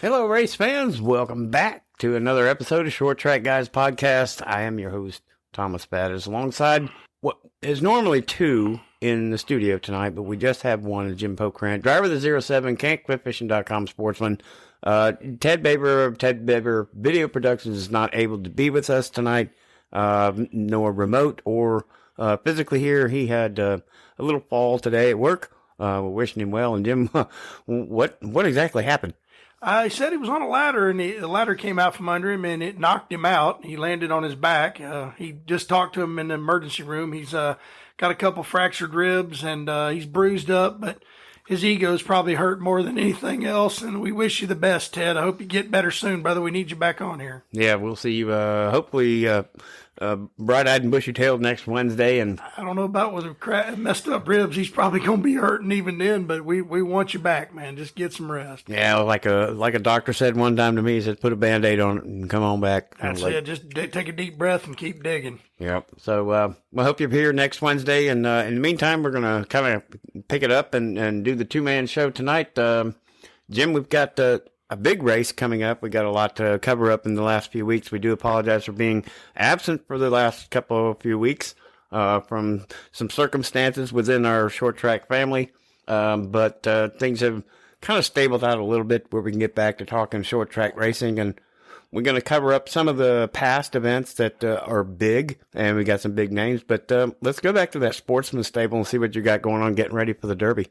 Hello, race fans. Welcome back to another episode of Short Track Guys Podcast. I am your host, Thomas Batters, alongside what is normally two in the studio tonight, but we just have one, Jim Pokrant, driver of the 07, Can'tQuitFishing.com sportsman. Ted Baber of Ted Baber Video Productions is not able to be with us tonight, nor remote or physically here. He had a little fall today at work. We're wishing him well. And Jim, what exactly happened? He said he was on a ladder, and the ladder came out from under him, and it knocked him out. He landed on his back. He just talked to him in the emergency room. He's got a couple fractured ribs, and he's bruised up, but his ego's probably hurt more than anything else, and we wish you the best, Ted. I hope you get better soon, brother. We need you back on here. Yeah, we'll see you, hopefully, bright-eyed and bushy-tailed next Wednesday. And I don't know about with messed up ribs. He's probably going to be hurting even then, but we want you back, man. Just get some rest. Yeah, like a doctor said one time to me, he said, put a Band-Aid on it and come on back. That's it. Just take a deep breath and keep digging. Yep. So we hope you're here next Wednesday. And in the meantime, we're going to kind of pick it up and do the two-man show tonight. Jim, we've got a big race coming up. We got a lot to cover up in the last few weeks. We do apologize for being absent for the last few weeks from some circumstances within our short track family. But things have kind of stabled out a little bit where we can get back to talking short track racing. And we're going to cover up some of the past events that are big, and we got some big names. But let's go back to that Sportsman stable and see what you got going on getting ready for the Derby.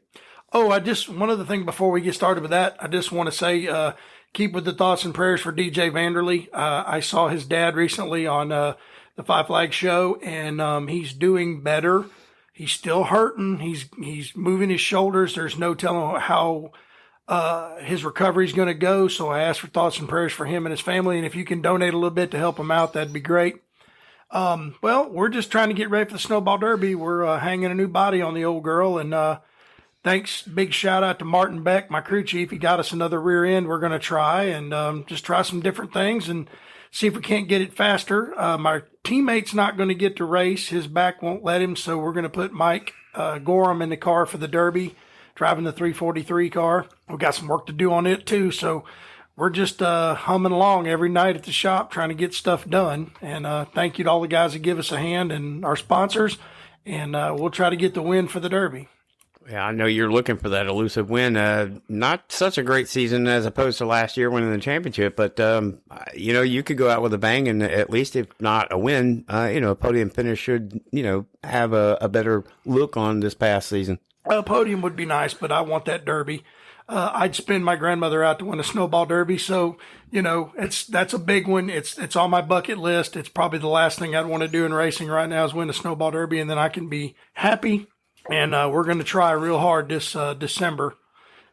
Oh, one other thing before we get started with that, I just want to say, keep with the thoughts and prayers for DJ Vanderlee. I saw his dad recently on the Five Flag show, and he's doing better. He's still hurting. He's moving his shoulders. There's no telling how his recovery is going to go. So I ask for thoughts and prayers for him and his family. And if you can donate a little bit to help him out, that'd be great. Well, we're just trying to get ready for the Snowball Derby. We're hanging a new body on the old girl, and thanks. Big shout out to Martin Beck, my crew chief. He got us another rear end. We're going to try and just try some different things and see if we can't get it faster. My teammate's not going to get to race. His back won't let him. So we're going to put Mike Gorham in the car for the Derby, driving the 343 car. We've got some work to do on it too. So we're just humming along every night at the shop trying to get stuff done. And thank you to all the guys that give us a hand and our sponsors. And we'll try to get the win for the Derby. Yeah, I know you're looking for that elusive win. Not such a great season as opposed to last year winning the championship, but, you could go out with a bang and at least if not a win, a podium finish should, have a better look on this past season. A podium would be nice, but I want that Derby. I'd spin my grandmother out to win a Snowball Derby. So, that's a big one. It's on my bucket list. It's probably the last thing I'd want to do in racing right now is win a Snowball Derby, and then I can be happy. And we're going to try real hard this December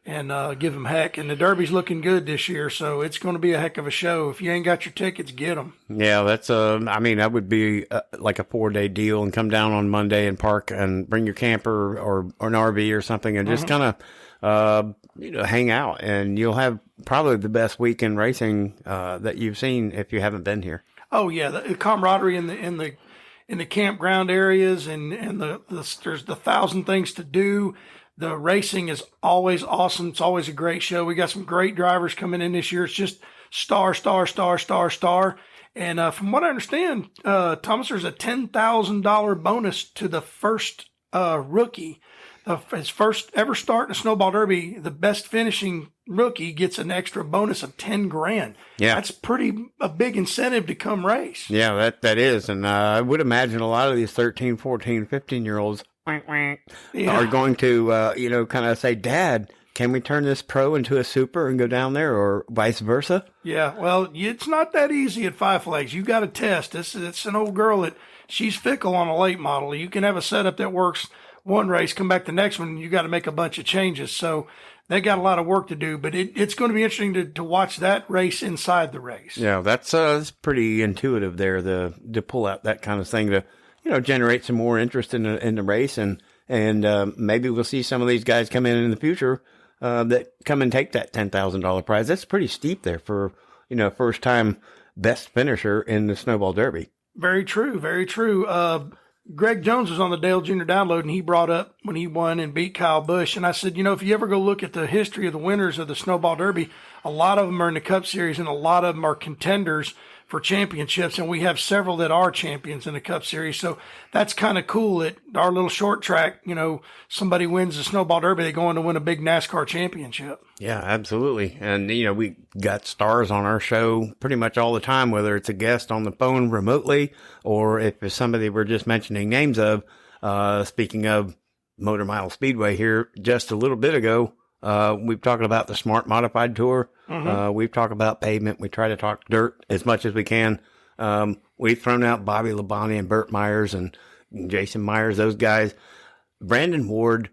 and give them heck. And the Derby's looking good this year, so it's going to be a heck of a show. If you ain't got your tickets, get them. Yeah, that's that would be like a 4-day deal and come down on Monday and park and bring your camper or an RV or something and just kind of, hang out. And you'll have probably the best weekend racing that you've seen if you haven't been here. Oh, yeah, the camaraderie in the campground areas and there's 1,000 things to do. The racing is always awesome. It's always a great show. We got some great drivers coming in this year. It's just star. And from what I understand, Thomas, there's a $10,000 bonus to the first rookie. His first ever start in a Snowball Derby, the best finishing rookie gets an extra bonus of $10,000. Yeah. That's a big incentive to come race. Yeah, that is. And I would imagine a lot of these 13, 14, 15-year-olds are going to, kind of say, Dad, can we turn this pro into a super and go down there or vice versa? Yeah, well, it's not that easy at Five Flags. You got to test. It's an old girl she's fickle on a late model. You can have a setup that works one race, come back the next one, and you got to make a bunch of changes. So they got a lot of work to do, but it's going to be interesting to watch that race inside the race. Yeah, that's pretty intuitive there to pull out that kind of thing to, generate some more interest in the race. And maybe we'll see some of these guys come in the future that come and take that $10,000 prize. That's pretty steep there for, first time best finisher in the Snowball Derby. Very true. Very true. Greg Jones was on the Dale Jr. Download, and he brought up when he won and beat Kyle Busch. And I said, if you ever go look at the history of the winners of the Snowball Derby, a lot of them are in the Cup Series, and a lot of them are contenders for championships. And we have several that are champions in the Cup Series. So that's kind of cool that our little short track, somebody wins the Snowball Derby, they go on to win a big NASCAR championship. Yeah, absolutely. And, we got stars on our show pretty much all the time, whether it's a guest on the phone remotely or if it's somebody we're just mentioning names of. Speaking of Motor Mile Speedway here just a little bit ago, we've talked about the Smart Modified Tour. We've talked about pavement. We try to talk dirt as much as we can. We've thrown out Bobby Labonte and Burt Myers and Jason Myers, those guys. Brandon Ward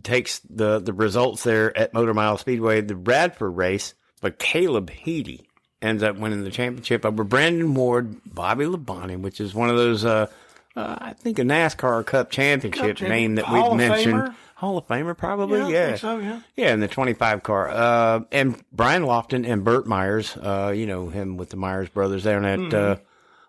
takes the results there at Motor Mile Speedway, the Bradford race, but Caleb Heady ends up winning the championship over Brandon Ward, Bobby Labonte, which is one of those, I think, a NASCAR Cup Championship name that we've mentioned. Famer? Hall of Famer, probably, I think so, yeah. Yeah, in the 25 car. And Brian Lofton and Burt Myers, him with the Myers brothers there on that,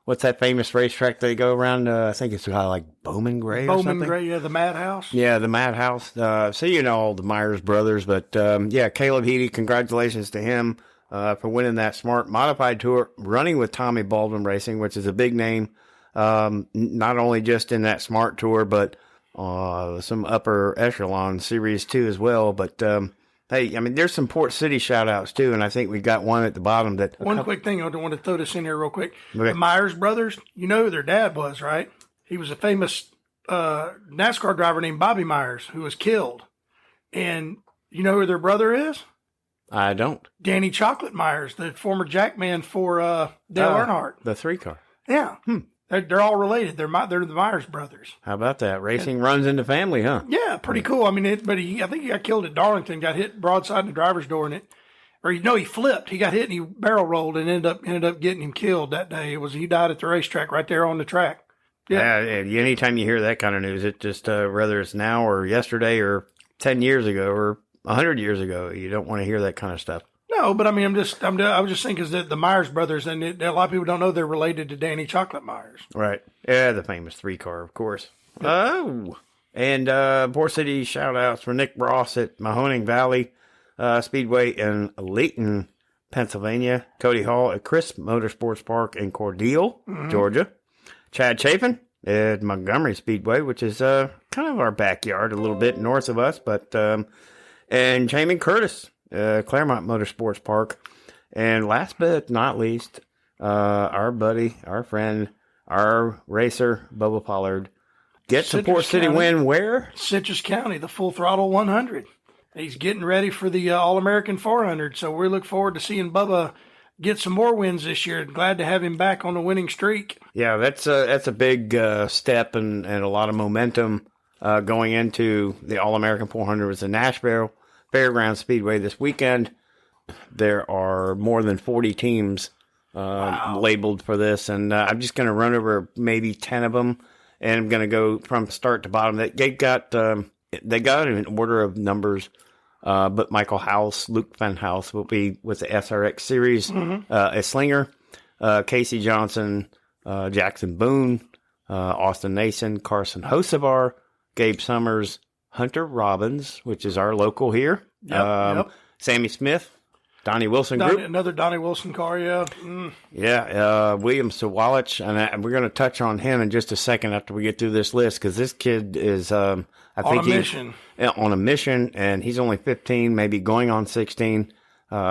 what's that famous racetrack they go around? I think it's kind of like Bowman Gray or something. Bowman Gray, yeah, the Madhouse. Yeah, the Madhouse. So all the Myers brothers. But, Caleb Heady, congratulations to him for winning that Smart Modified Tour, running with Tommy Baldwin Racing, which is a big name, not only just in that Smart Tour, but some upper echelon Series 2 as well. But, hey, there's some Port City shout-outs, too, and I think we got one at the bottom. One quick thing, I want to throw this in here real quick. Okay. The Myers brothers, you know who their dad was, right? He was a famous NASCAR driver named Bobby Myers who was killed. And you know who their brother is? I don't. Danny Chocolate Myers, the former jackman for Dale Earnhardt. The 3-car. Yeah. They're all related. They're the Myers brothers. How about that? Racing runs into family, huh? Yeah, pretty cool. I think he got killed at Darlington, got hit broadside in the driver's door, he flipped. He got hit and he barrel rolled and ended up getting him killed that day. He died at the racetrack right there on the track. Yeah. Anytime you hear that kind of news, it just whether it's now or yesterday or 10 years ago or 100 years ago, you don't want to hear that kind of stuff. No, but I was just thinking that the Myers brothers, and a lot of people don't know they're related to Danny Chocolate Myers. Right. Yeah, the famous 3-car, of course. Yep. Oh, and Port City shout-outs for Nick Ross at Mahoning Valley Speedway in Layton, Pennsylvania. Cody Hall at Chris Motorsports Park in Cordele, Georgia. Chad Chapin at Montgomery Speedway, which is kind of our backyard, a little bit north of us, but and Jamin Curtis. Claremont Motorsports Park. And last but not least, our buddy, our friend, our racer, Bubba Pollard, gets a Port City win where? Citrus County, the Full Throttle 100. He's getting ready for the All-American 400, so we look forward to seeing Bubba get some more wins this year. Glad to have him back on the winning streak. Yeah, that's a big step and a lot of momentum going into the All-American 400. It was in Nashville Fairgrounds Speedway this weekend. There are more than 40 teams labeled for this, and I'm just going to run over maybe 10 of them, and I'm going to go from start to bottom. They got in order of numbers, but Michael House, Luke Fenhouse will be with the SRX Series, a Slinger, Casey Johnson, Jackson Boone, Austin Nason, Carson Hosevar, Gabe Summers, Hunter Robbins, which is our local here. Yep. Sammy Smith, Donnie Wilson Group. Another Donnie Wilson car, yeah. Yeah, William Sawalich, and we're going to touch on him in just a second after we get through this list, because this kid is, on a mission, and he's only 15, maybe going on 16.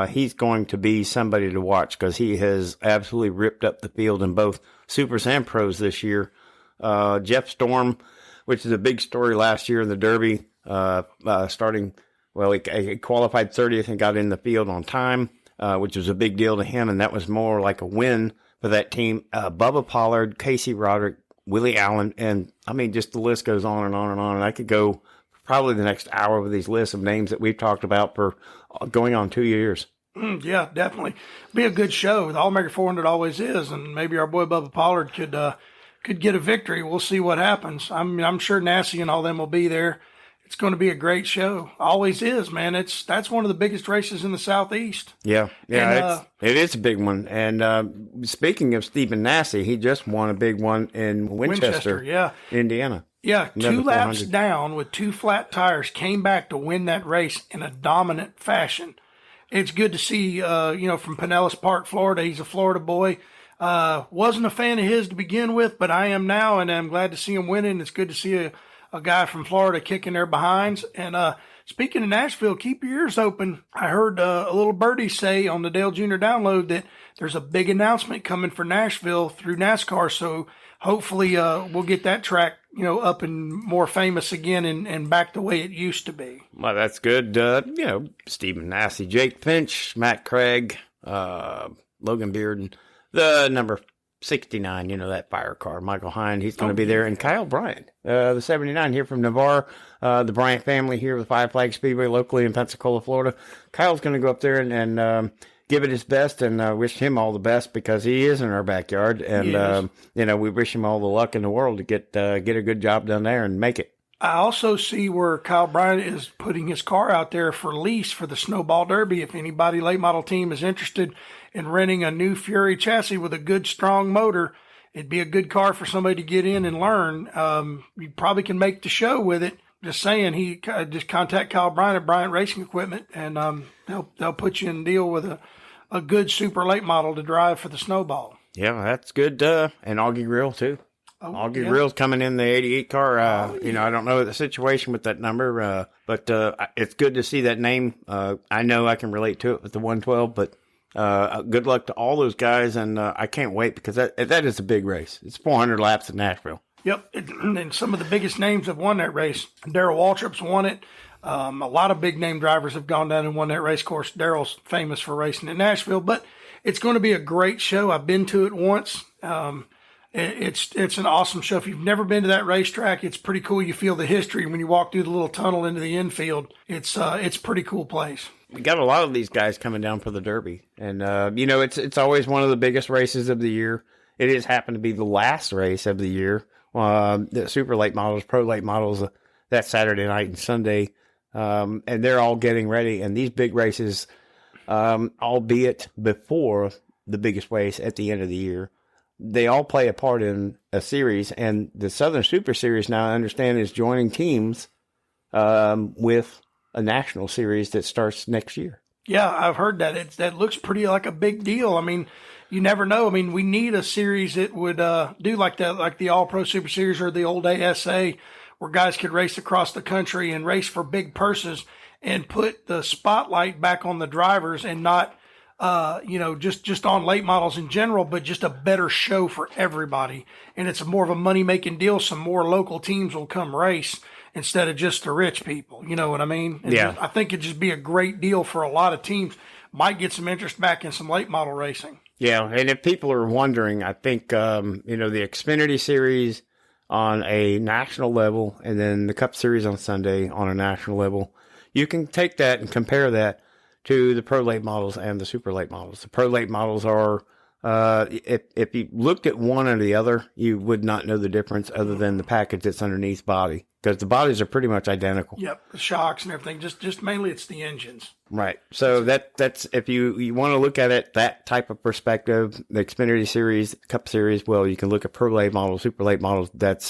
He's going to be somebody to watch, because he has absolutely ripped up the field in both Supers and Pros this year. Jeff Storm, which is a big story last year in the Derby, he qualified 30th and got in the field on time, which was a big deal to him, and that was more like a win for that team. Bubba Pollard, Casey Roderick, Willie Allen, and just the list goes on and on and on, and I could go probably the next hour with these lists of names that we've talked about for going on 2 years. Yeah, definitely. Be a good show. The All-American 400 always is, and maybe our boy Bubba Pollard could get a victory. We'll see what happens. I'm sure Nassie and all them will be there. It's going to be a great show. Always is, man. That's one of the biggest races in the Southeast. Yeah, And, it is a big one. And speaking of Stephen Nassy, he just won a big one in Winchester, yeah. Indiana. Yeah, Another 2 laps 400. down with 2 flat tires, came back to win that race in a dominant fashion. It's good to see, from Pinellas Park, Florida. He's a Florida boy. Wasn't a fan of his to begin with, but I am now, and I'm glad to see him winning. It's good to see a guy from Florida kicking their behinds. And speaking of Nashville, keep your ears open. I heard a little birdie say on the Dale Jr. download that there's a big announcement coming for Nashville through NASCAR. So hopefully we'll get that track, up and more famous again and back the way it used to be. Well, that's good. Stephen Nassy, Jake Finch, Matt Craig, Logan Bearden, the number 69, that fire car, Michael Hine, he's going to be there. And Kyle Bryant, the 79 here from Navarre, the Bryant family here with Five Flag Speedway locally in Pensacola, Florida. Kyle's going to go up there and give it his best, and wish him all the best because he is in our backyard. And, we wish him all the luck in the world to get a good job done there and make it. I also see where Kyle Bryant is putting his car out there for lease for the Snowball Derby. If anybody late model team is interested in renting a new Fury chassis with a good, strong motor, it'd be a good car for somebody to get in and learn. You probably can make the show with it. Just saying, just contact Kyle Bryant at Bryant Racing Equipment, and they'll put you in a deal with a good super late model to drive for the Snowball. Yeah, that's good. And Augie Grill, too. Augie Grill's coming in the 88 car. I don't know the situation with that number, but it's good to see that name. I know I can relate to it with the 112, but good luck to all those guys, and I can't wait because that is a big race. It's 400 laps in Nashville. Yep, and some of the biggest names have won that race. Darrell Waltrip's won it. A lot of big name drivers have gone down and won that race. Of course, Darrell's famous for racing in Nashville, but it's going to be a great show. I've been to it once. It's an awesome show. If you've never been to that racetrack, it's pretty cool. You feel the history when you walk through the little tunnel into the infield. It's a pretty cool place. We got a lot of these guys coming down for the Derby, and it's always one of the biggest races of the year. It has happened to be the last race of the year. The super late models, pro late models, that Saturday night and Sunday, and they're all getting ready. And these big races, albeit before the biggest race at the end of the year, they all play a part in a series. And the Southern Super Series now, I understand, is joining teams with a national series that starts next year. Yeah, I've heard that. That looks pretty like a big deal. I mean, you never know. I mean, we need a series that would do like the All Pro Super Series or the old ASA, where guys could race across the country and race for big purses and put the spotlight back on the drivers and not, just on late models in general, but just a better show for everybody. And it's more of a money-making deal. Some more local teams will come race instead of just the rich people. You know what I mean? And yeah. I think it'd just be a great deal for a lot of teams. Might get some interest back in some late model racing. Yeah, and if people are wondering, I think, the Xfinity Series on a national level and then the Cup Series on Sunday on a national level, you can take that and compare that to the pro late models and the super late models. The pro late models are, if you looked at one or the other, you would not know the difference other than the package that's underneath body, because the bodies are pretty much identical. Yep, the shocks and everything. Just mainly it's the engines. Right. So that's if you want to look at it that type of perspective, the Xfinity Series, Cup Series, well, you can look at pro late models, super late models.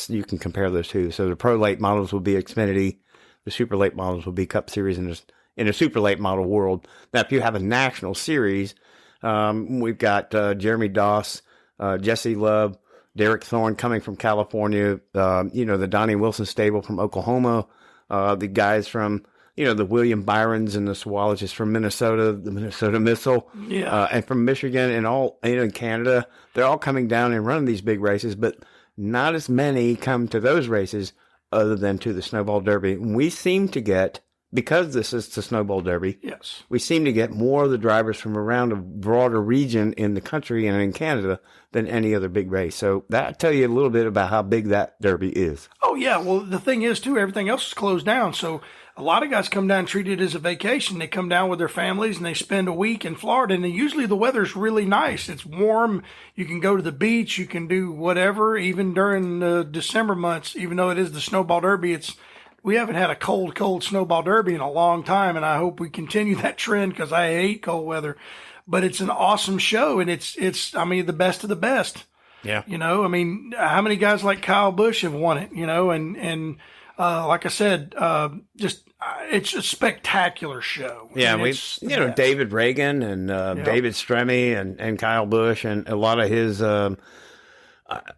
You can compare those two. So the pro late models will be Xfinity, the super late models will be Cup Series in a super late model world. Now, if you have a national series, we've got Jeremy Doss, Jesse Love, Derek Thorne coming from California, the Donnie Wilson stable from Oklahoma, the guys from, the William Byrons and the Swallows from Minnesota, the Minnesota Missile, and from Michigan and all, in Canada. They're all coming down and running these big races, but not as many come to those races other than to the Snowball Derby. We seem to get, because this is the Snowball Derby, yes, we seem to get more of the drivers from around a broader region in the country and in Canada than any other big race. So that'll tell you a little bit about how big that Derby is. Oh, yeah. Well, the thing is, too, everything else is closed down. So a lot of guys come down and treat it as a vacation. They come down with their families and they spend a week in Florida. And usually the weather's really nice. It's warm. You can go to the beach. You can do whatever, even during the December months. Even though it is the Snowball Derby, it's we haven't had a cold snowball derby in a long time, and I hope we continue that trend because I hate cold weather. But it's an awesome show, and it's I mean, the best of the best. Yeah. You know, I mean, how many guys like Kyle Busch have won it? You know, and like I said, it's a spectacular show. Yeah, best. David Reagan and David Stremme and Kyle Busch and a lot of his.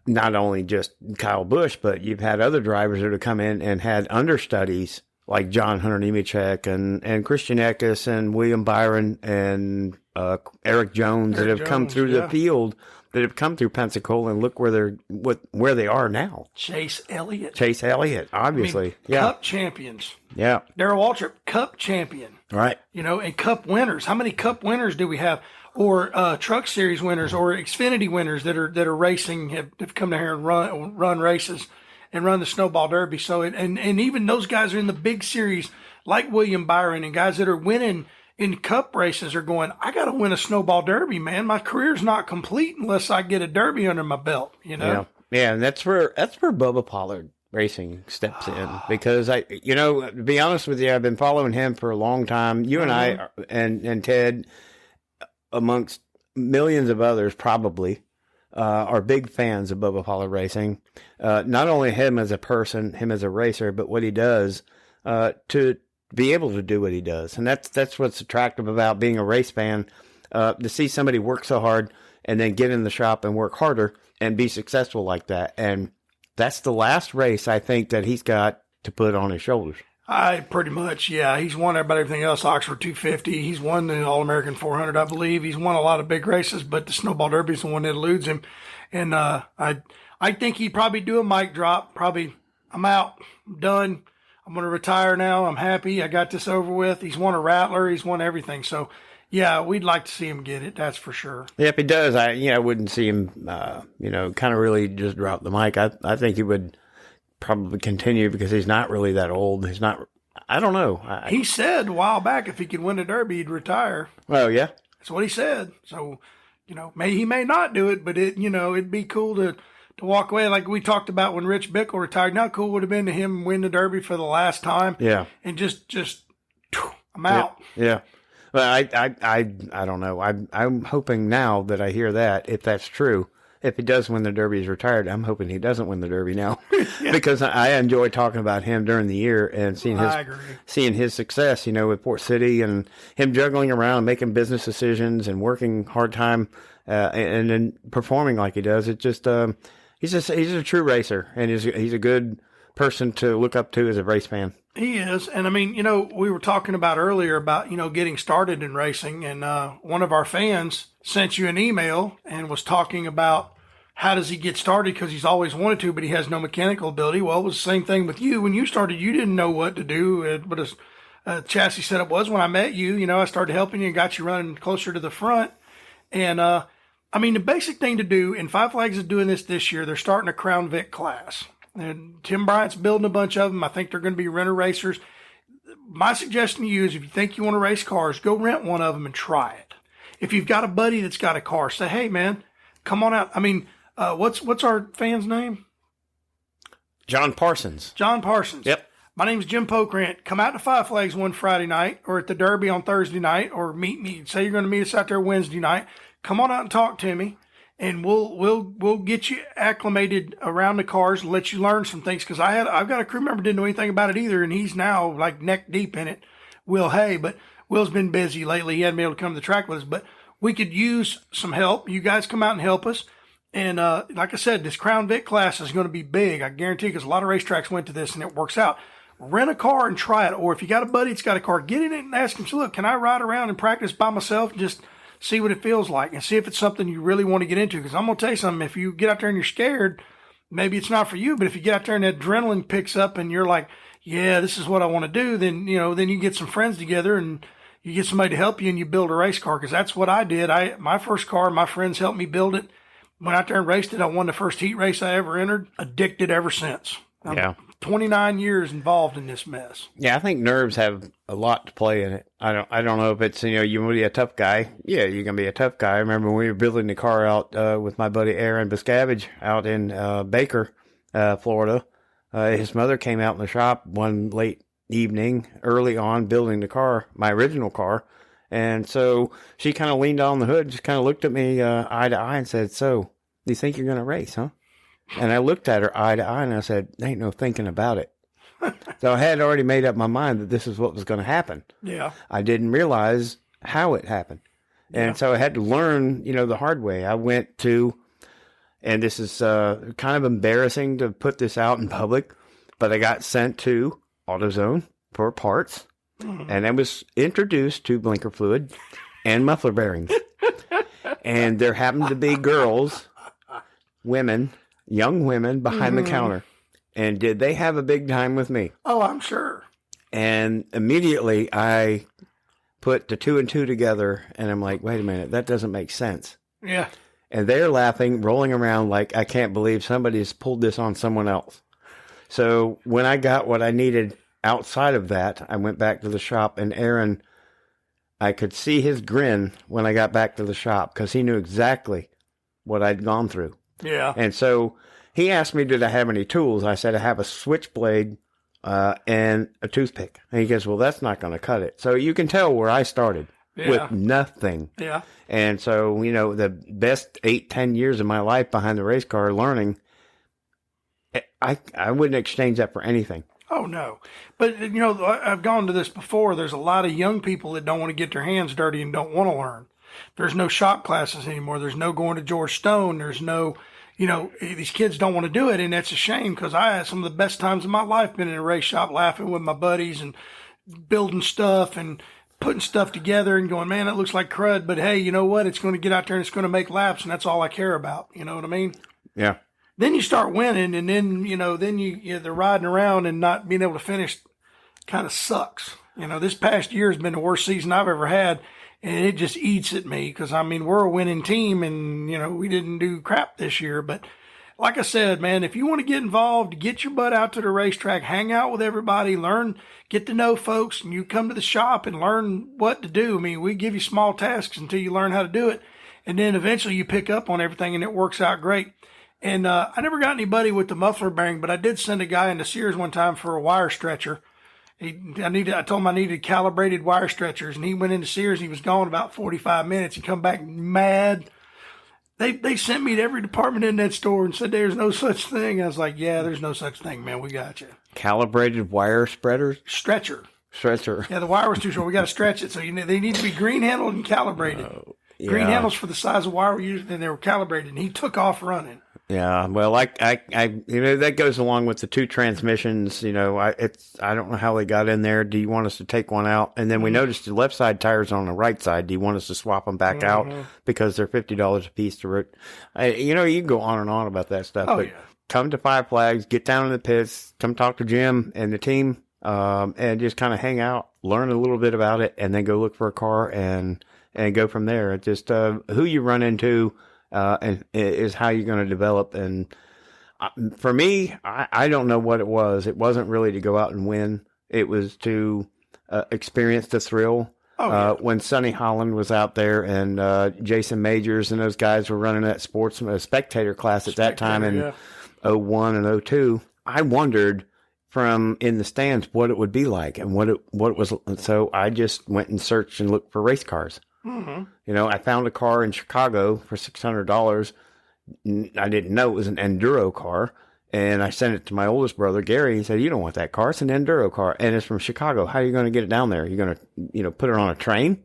Not only just Kyle Busch, but you've had other drivers that have come in and had understudies like John Hunter Nemechek and Christian Eckes and William Byron and Eric Jones that have come through the field, that have come through Pensacola, and look where they are now. Chase Elliott, obviously. Cup champions. Yeah. Darrell Waltrip, Cup champion. Right. You know, and Cup winners. How many Cup winners do we have? Or Truck Series winners, or Xfinity winners that are racing have come down here and run races and run the Snowball Derby. So and even those guys are in the big series like William Byron, and guys that are winning in Cup races are going, I got to win a Snowball Derby, man. My career's not complete unless I get a Derby under my belt. You know. Yeah, and that's where Bubba Pollard Racing steps in, because to be honest with you, I've been following him for a long time. You and I and Ted, amongst millions of others, probably are big fans of Bubba Pollard Racing. Not only him as a person, him as a racer, but what he does to be able to do what he does. And that's what's attractive about being a race fan, to see somebody work so hard and then get in the shop and work harder and be successful like that. And that's the last race I think that he's got to put on his shoulders. Pretty much, yeah. He's won everything else, Oxford 250. He's won the All-American 400, I believe. He's won a lot of big races, but the Snowball Derby is the one that eludes him. And I think he'd probably do a mic drop. Probably, I'm out. I'm done. I'm going to retire now. I'm happy. I got this over with. He's won a Rattler. He's won everything. So, yeah, we'd like to see him get it. That's for sure. Yeah, if he does, I wouldn't see him, kind of really just drop the mic. I think he would probably continue because he's not really that old. He's not, I don't know. He said a while back if he could win a Derby, he'd retire. Well, yeah. That's what he said. So, he may not do it, but it'd be cool to walk away. Like we talked about when Rich Bickle retired. How cool would have been to him win the Derby for the last time. Yeah. And just I'm out. Yeah. Well, I don't know. I'm hoping now that I hear that, if that's true, if he does win the Derby, he's retired. I'm hoping he doesn't win the Derby now, because I enjoy talking about him during the year and seeing his success, with Port City and him juggling around, making business decisions and working hard time, and then performing like he does. It just, he's a true racer, and he's a good person to look up to as a race fan. He is. And we were talking about earlier about, getting started in racing, and one of our fans sent you an email and was talking about how does he get started, because he's always wanted to, but he has no mechanical ability. Well, it was the same thing with you. When you started, you didn't know what to do, what a chassis setup was. When I met you, I started helping you and got you running closer to the front. And, the basic thing to do, and Five Flags is doing this year, they're starting a Crown Vic class. And Tim Bryant's building a bunch of them. I think they're going to be renter racers. My suggestion to you is if you think you want to race cars, go rent one of them and try it. If you've got a buddy that's got a car, say, hey, man, come on out. What's our fan's name? John Parsons. John Parsons. Yep. My name's Jim Pokrant. Come out to Five Flags one Friday night, or at the Derby on Thursday night, or meet me. Say you're going to meet us out there Wednesday night. Come on out and talk to me, and we'll get you acclimated around the cars and let you learn some things. Because I've got a crew member didn't know anything about it either, and he's now like neck deep in it. Will Hay, but Will's been busy lately. He hadn't been able to come to the track with us, but we could use some help. You guys come out and help us. And like I said, this Crown Vic class is going to be big. I guarantee, because a lot of racetracks went to this and it works out. Rent a car and try it. Or if you got a buddy that's got a car, get in it and ask him, look, can I ride around and practice by myself and just see what it feels like and see if it's something you really want to get into? Because I'm going to tell you something. If you get out there and you're scared, maybe it's not for you. But if you get out there and that adrenaline picks up and you're like, yeah, this is what I want to do, then, then you get some friends together and you get somebody to help you and you build a race car. Because that's what I did. My first car, my friends helped me build it. Went out there and raced it. I won the first heat race I ever entered. Addicted ever since. I'm 29 years involved in this mess. Yeah, I think nerves have a lot to play in it. I don't know if it's, you want to be a tough guy. Yeah, you're going to be a tough guy. I remember when we were building the car out with my buddy Aaron Biscavage out in Baker, Florida. his mother came out in the shop one late evening, early on, building the car, my original car. And so she kind of leaned on the hood, just kind of looked at me eye to eye and said, "So, you think you're going to race, huh?" And I looked at her eye to eye and I said, "Ain't no thinking about it." So I had already made up my mind that this is what was going to happen. Yeah. I didn't realize how it happened. And so I had to learn, the hard way. I went to, and this is kind of embarrassing to put this out in public, but I got sent to AutoZone for parts. And I was introduced to blinker fluid and muffler bearings. And there happened to be girls, women, young women behind the counter. And did they have a big time with me? Oh, I'm sure. And immediately I put the 2 and 2 together and I'm like, wait a minute, that doesn't make sense. Yeah. And they're laughing, rolling around like, I can't believe somebody's pulled this on someone else. So when I got what I needed outside of that, I went back to the shop, and Aaron, I could see his grin when I got back to the shop because he knew exactly what I'd gone through. Yeah. And so he asked me, did I have any tools? I said, I have a switchblade and a toothpick. And he goes, well, that's not going to cut it. So you can tell where I started with nothing. Yeah. And so, the best 8-10 years of my life behind the race car learning, I wouldn't exchange that for anything. Oh, no. But, I've gone to this before. There's a lot of young people that don't want to get their hands dirty and don't want to learn. There's no shop classes anymore. There's no going to George Stone. There's no, these kids don't want to do it. And that's a shame because I had some of the best times of my life been in a race shop laughing with my buddies and building stuff and putting stuff together and going, man, that looks like crud. But, hey, you know what? It's going to get out there and it's going to make laps. And that's all I care about. You know what I mean? Yeah. Then you start winning, and then, they're riding around and not being able to finish kind of sucks. This past year has been the worst season I've ever had, and it just eats at me because, we're a winning team, and, we didn't do crap this year. But like I said, man, if you want to get involved, get your butt out to the racetrack, hang out with everybody, learn, get to know folks, and you come to the shop and learn what to do. We give you small tasks until you learn how to do it, and then eventually you pick up on everything, and it works out great. And I never got anybody with the muffler bearing, but I did send a guy into Sears one time for a wire stretcher. I told him I needed calibrated wire stretchers, and he went into Sears. He was gone about 45 minutes. He come back mad. They sent me to every department in that store and said there's no such thing. I was like, yeah, there's no such thing, man. We got you. Calibrated wire spreaders? Stretcher. Yeah, the wire was too short. We got to stretch it. So they need to be green handled and calibrated. Yeah. Green handles for the size of wire we used, and they were calibrated. And he took off running. Yeah, well, I that goes along with the 2 transmissions. I don't know how they got in there. Do you want us to take one out? And then we noticed the left side tires on the right side. Do you want us to swap them back out because they're $50 a piece to root? You can go on and on about that stuff. Oh, but yeah. Come to Five Flags, get down in the pits, come talk to Jim and the team, and just kind of hang out, learn a little bit about it, and then go look for a car and go from there. It's just who you run into. And is how you're going to develop. And for me, I don't know what it was. It wasn't really to go out and win. It was to experience the thrill. When Sonny Holland was out there and Jason Majors and those guys were running that spectator class at that time in 01 and 02, I wondered from in the stands what it would be like and what it was. So I just went and searched and looked for race cars. Mm-hmm. I found a car in Chicago for $600. I didn't know it was an enduro car. And I sent it to my oldest brother, Gary. He said, you don't want that car. It's an enduro car. And it's from Chicago. How are you going to get it down there? You're going to, put it on a train?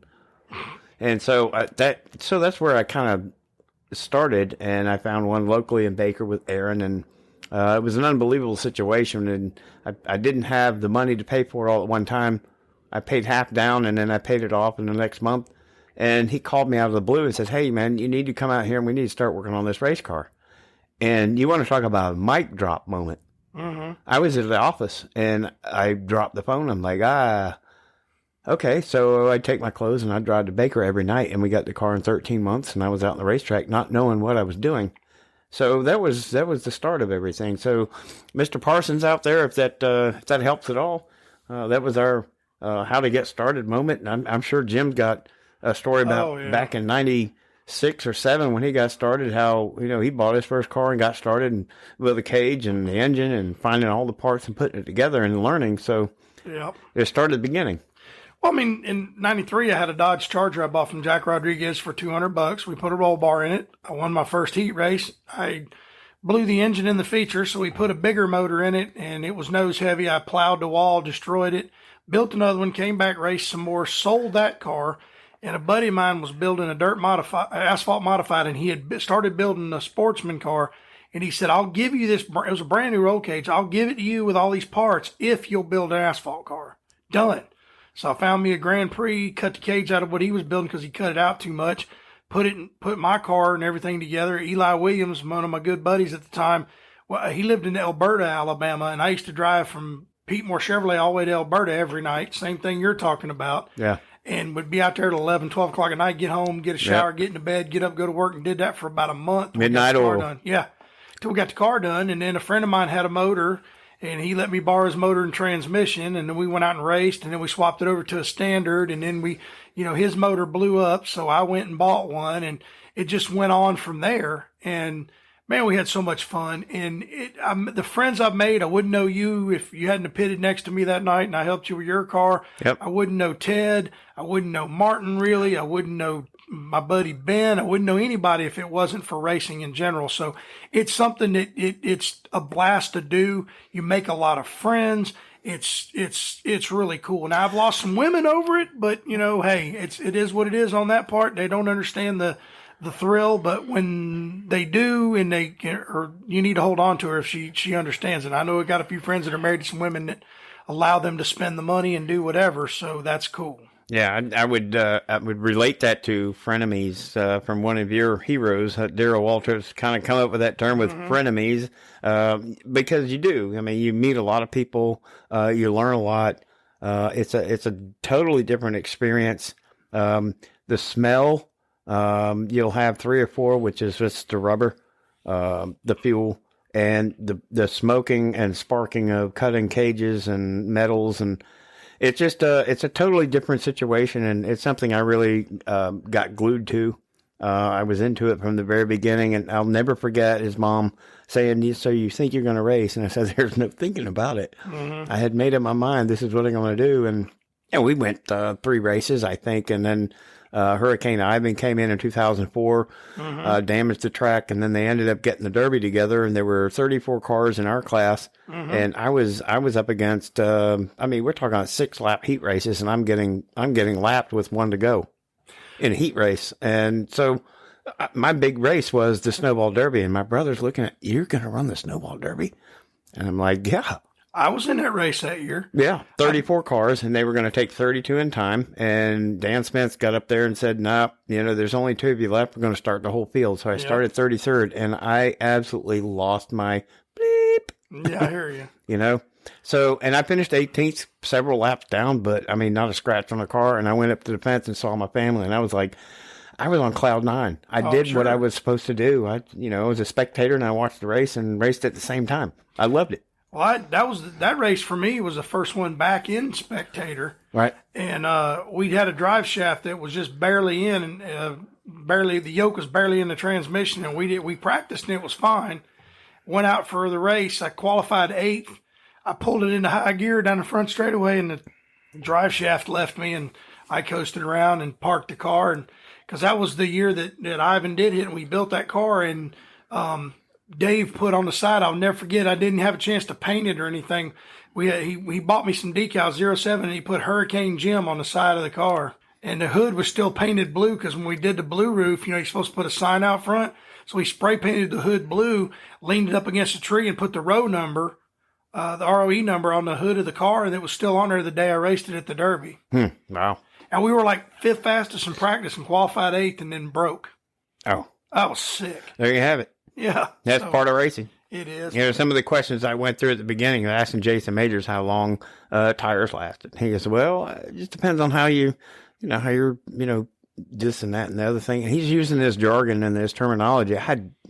And so that's where I kind of started. And I found one locally in Baker with Aaron. And it was an unbelievable situation. And I didn't have the money to pay for it all at one time. I paid half down and then I paid it off in the next month. And he called me out of the blue and says, hey, man, you need to come out here and we need to start working on this race car. And you want to talk about a mic drop moment. Mm-hmm. I was at the office and I dropped the phone. I'm like, okay. So I take my clothes and I drive to Baker every night. And we got the car in 13 months and I was out on the racetrack not knowing what I was doing. So that was the start of everything. So Mr. Parsons out there, if that helps at all, that was our how to get started moment. And I'm sure Jim got a story about back in 6 or 7 when he got started, how, he bought his first car and got started and with the cage and the engine and finding all the parts and putting it together and learning. So Yep. it started at the beginning. Well, I mean, in '93, I had a Dodge Charger I bought from Jack Rodriguez for $200. We put a roll bar in it. I won my first heat race. I blew the engine in the feature, so we put a bigger motor in it, and it was nose heavy. I plowed the wall, destroyed it, built another one, came back, raced some more, sold that car, and a buddy of mine was building a asphalt modified, and he had started building a sportsman car, and he said, I'll give you this. It was a brand new roll cage. I'll give it to you with all these parts if you'll build an asphalt car. Done. So I found me a Grand Prix, cut the cage out of what he was building because he cut it out too much, put my car and everything together. Eli Williams, one of my good buddies at the time, well, he lived in Alberta, Alabama, and I used to drive from Peatmore Chevrolet all the way to Alberta every night. Same thing you're talking about. Yeah. And would be out there at 11, 12 o'clock at night, get home, get a shower, get into bed, get up, go to work, and did that for about a month. Midnight oil. Done. Yeah. Till we got the car done. And then a friend of mine had a motor, and he let me borrow his motor and transmission, and then we went out and raced, and then we swapped it over to a standard, and then we, his motor blew up, so I went and bought one, and it just went on from there. And man, we had so much fun. And the friends I've made, I wouldn't know you if you hadn't pitted next to me that night and I helped you with your car. Yep. I wouldn't know Ted. I wouldn't know Martin, really. I wouldn't know my buddy Ben. I wouldn't know anybody if it wasn't for racing in general. So it's something that it's a blast to do. You make a lot of friends. It's really cool. Now I've lost some women over it, but hey, it is what it is on that part. They don't understand the thrill, but when they do, and you need to hold on to her if she understands it. I know I got a few friends that are married to some women that allow them to spend the money and do whatever, so that's cool. Yeah, I would relate that to frenemies from one of your heroes, Darrell Walters. Kind of come up with that term with frenemies because you do. I mean, you meet a lot of people, you learn a lot. It's a totally different experience. The smell. You'll have 3 or 4, which is just the rubber, the fuel, and the smoking and sparking of cutting cages and metals, and it's just it's a totally different situation, and it's something I really got glued to. I was into it from the very beginning, and I'll never forget his mom saying, "So you think you're going to race?" And I said, "There's no thinking about it." I had made up my mind. This is what I'm going to do, and we went 3 races, I think, and then. Hurricane Ivan came in 2004, damaged the track, and then they ended up getting the Derby together, and there were 34 cars in our class, and I was up against, we're talking about 6-lap heat races, and I'm getting lapped with 1 to go in a heat race, and so my big race was the Snowball Derby, and my brother's looking at, "You're going to run the Snowball Derby?" And I'm like, "Yeah." I was in that race that year. Yeah, 34 cars, and they were going to take 32 in time. And Dan Spence got up there and said, "No, there's only 2 of you left. We're going to start the whole field." So I started 33rd, and I absolutely lost my bleep. Yeah, I hear you. So, and I finished 18th, several laps down, but not a scratch on the car. And I went up to the fence and saw my family, and I was like, I was on cloud 9. I did what I was supposed to do. I was a spectator, and I watched the race and raced at the same time. I loved it. Well, that race for me was the first one back in spectator. Right. And we'd had a drive shaft that was just barely in, and the yoke was barely in the transmission, and we practiced and it was fine. Went out for the race. I qualified 8th. I pulled it into high gear down the front straightaway, and the drive shaft left me, and I coasted around and parked the car, and because that was the year that Ivan did hit, and we built that car, and Dave put on the side, I'll never forget, I didn't have a chance to paint it or anything. He bought me some decals, 07, and he put Hurricane Jim on the side of the car. And the hood was still painted blue because when we did the blue roof, you're supposed to put a sign out front. So we spray painted the hood blue, leaned it up against a tree, and put the row number, the ROE number on the hood of the car, and it was still on there the day I raced it at the Derby. Wow. And we were like 5th fastest in practice and qualified 8th and then broke. Oh. I was sick. There you have it. Yeah. That's part of racing. It is. Some of the questions I went through at the beginning, asking Jason Majors how long tires lasted. He goes, "Well, it just depends on how how you're, this and that and the other thing." And he's using this jargon and this terminology. I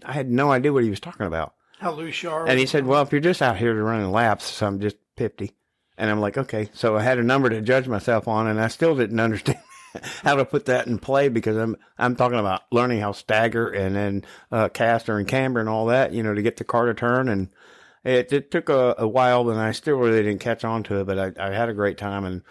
had no idea what he was talking about. How loose you are. And he said, "Well, if you're just out here to running laps, so I'm just 50. And I'm like, okay. So I had a number to judge myself on, and I still didn't understand. how to put that in play, because I'm talking about learning how stagger and then caster and camber and all that, to get the car to turn. And it took a while, and I still really didn't catch on to it, but I had a great time. And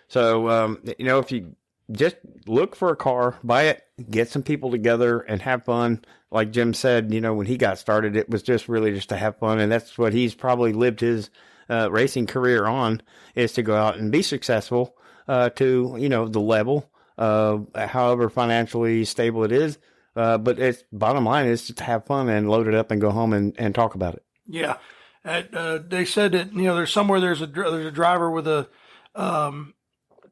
so, if you just look for a car, buy it, get some people together and have fun. Like Jim said, when he got started, it was just really just to have fun. And that's what he's probably lived his racing career on, is to go out and be successful to, the level, however financially stable it is. But it's bottom line is just to have fun and load it up and go home and talk about it. Yeah. They said that, there's a driver with a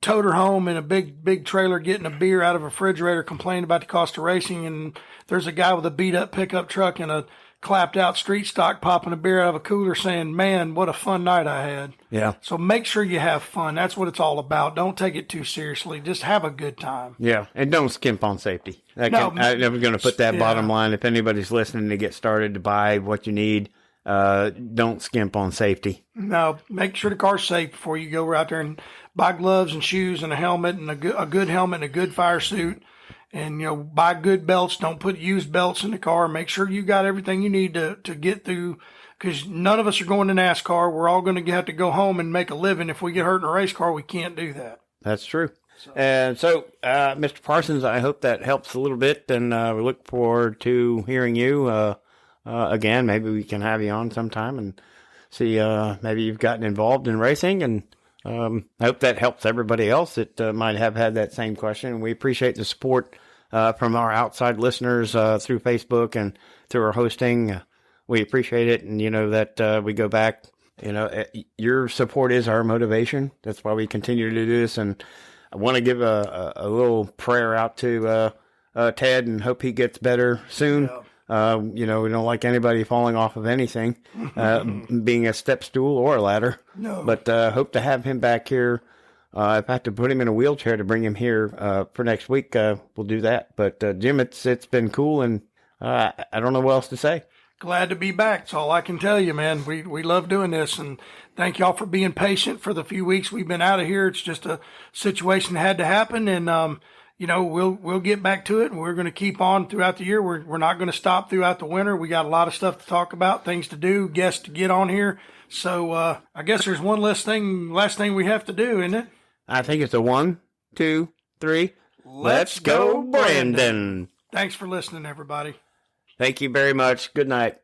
toter home and a big trailer getting a beer out of a refrigerator, complaining about the cost of racing. And there's a guy with a beat up pickup truck and a clapped out street stock popping a beer out of a cooler saying, man, what a fun night I had. Yeah. So make sure you have fun. That's what it's all about. Don't take it too seriously. Just have a good time. Yeah. And don't skimp on safety. I'm never going to put that bottom line. If anybody's listening to get started to buy what you need, don't skimp on safety. No, make sure the car's safe before you go out there, and buy gloves and shoes and a helmet and a good helmet and a good fire suit. And, buy good belts. Don't put used belts in the car. Make sure you got everything you need to get through, because none of us are going to NASCAR. We're all going to have to go home and make a living. If we get hurt in a race car, we can't do that. That's true. And so, Mr. Parsons, I hope that helps a little bit, and we look forward to hearing you again. Maybe we can have you on sometime and see, maybe you've gotten involved in racing, and I hope that helps everybody else that might have had that same question. We appreciate the support from our outside listeners through Facebook and through our hosting. We appreciate it, and that we go back. Your support is our motivation. That's why we continue to do this. And I want to give a little prayer out to Ted, and hope he gets better soon. Yeah. We don't like anybody falling off of anything, being a step stool or a ladder. No. But hope to have him back here. If I have to put him in a wheelchair to bring him here for next week, we'll do that. But Jim, it's been cool, and I don't know what else to say. Glad to be back. That's all I can tell you, man. We love doing this, and thank y'all for being patient for the few weeks we've been out of here. It's just a situation that had to happen, and we'll get back to it, and we're going to keep on throughout the year. We're not going to stop throughout the winter. We got a lot of stuff to talk about, things to do, guests to get on here. So I guess there's one last thing we have to do, isn't it? I think it's a 1, 2, 3. Let's go, Brandon. Thanks for listening, everybody. Thank you very much. Good night.